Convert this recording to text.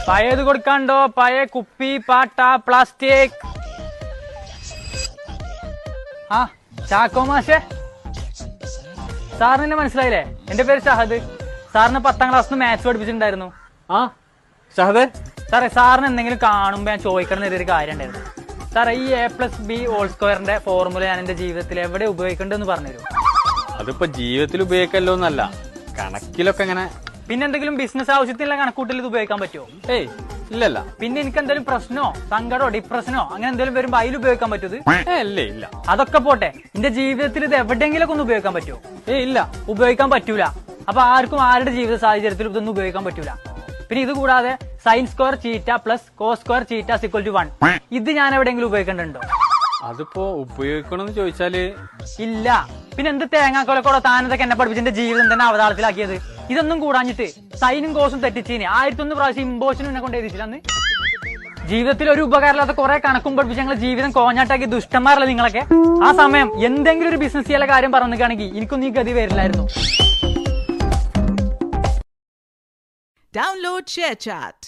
പഴയത് കൊടുക്കാണ്ടോ? പഴയ കുപ്പി, പാട്ട, പ്ലാസ്റ്റിക്. ആ ചാക്കോ മാഷേ, സാറിന് എന്നെ മനസ്സിലായില്ലേ? എന്റെ പേര് ഷഹദ്. സാറിന് 10ാം ക്ലാസ്സിൽ നിന്ന് മാത്സ് പഠിപ്പിച്ചിട്ടുണ്ടായിരുന്നു. ആ ഷഹദേ, സാറേ സാറിന് എന്തെങ്കിലും കാണുമ്പോ ഞാൻ ചോദിക്കണം എന്നൊരു കാര്യം ഉണ്ടായിരുന്നു. സാറേ ഈ A+B² ഫോർമുല ഞാൻ എന്റെ ജീവിതത്തിൽ എവിടെ ഉപയോഗിക്കേണ്ടതെന്ന് പറഞ്ഞുതരും? അതിപ്പോ ജീവിതത്തിൽ ഉപയോഗിക്കല്ലോ എന്നല്ല, കണക്കിലൊക്കെ ഇങ്ങനെ. പിന്നെ എന്തെങ്കിലും ബിസിനസ് ആവശ്യത്തിനുള്ള കണക്കൂട്ടൽ ഇത് ഉപയോഗിക്കാൻ പറ്റുമോ? ഏയ് ഇല്ലല്ല. പിന്നെ എനിക്ക് എന്തെങ്കിലും പ്രശ്നമോ സങ്കടമോ ഡിപ്രഷനോ അങ്ങനെ എന്തെങ്കിലും വരുമ്പോ അതിൽ ഉപയോഗിക്കാൻ പറ്റും? ഇല്ലേ ഇല്ല. അതൊക്കെ പോട്ടെ, എന്റെ ജീവിതത്തിൽ ഇത് എവിടെയെങ്കിലും ഒന്ന് ഉപയോഗിക്കാൻ പറ്റുമോ? ഇല്ല, ഉപയോഗിക്കാൻ പറ്റൂല. അപ്പൊ ആർക്കും ആരുടെ ജീവിത സാഹചര്യത്തിലും ഇതൊന്നും ഉപയോഗിക്കാൻ പറ്റൂല. പിന്നെ ഇത് കൂടാതെ sin² θ + cos² θ = 1 ഇത് ഞാൻ എവിടെയെങ്കിലും ഉപയോഗിക്കേണ്ടതുണ്ടോ? അതിപ്പോ ഉപയോഗിക്കണമെന്ന് ചോദിച്ചാല് ഇല്ല. പിന്നെ എന്ത് തേങ്ങാക്കൊലക്കോടോ താനതൊക്കെ എന്നെ പഠിപ്പിച്ചെന്റെ ജീവിതം തന്നെ അവതാളത്തിലാക്കിയത്? ഇതൊന്നും കൂടാഞ്ഞിട്ട് സൈനും കോസും തെറ്റിച്ചീന് 1001 പ്രാവശ്യം ഇമ്പോഷനും എന്നെ കൊണ്ട് എഴുതിച്ചില്ല അന്ന്. ജീവിതത്തിൽ ഒരു ഉപകാരമില്ലാത്ത കുറെ കണക്കും പഠിപ്പിച്ച് ഞങ്ങളെ ജീവിതം കോഞ്ഞാട്ടാക്കി ദുഷ്ടന്മാരല്ല നിങ്ങളൊക്കെ. ആ സമയം എന്തെങ്കിലും ഒരു ബിസിനസ് ചെയ്യാനുള്ള കാര്യം പറഞ്ഞിട്ടാണെങ്കിൽ എനിക്കൊന്നും ഈ ഗതി വരില്ലായിരുന്നു. Download ShareChat.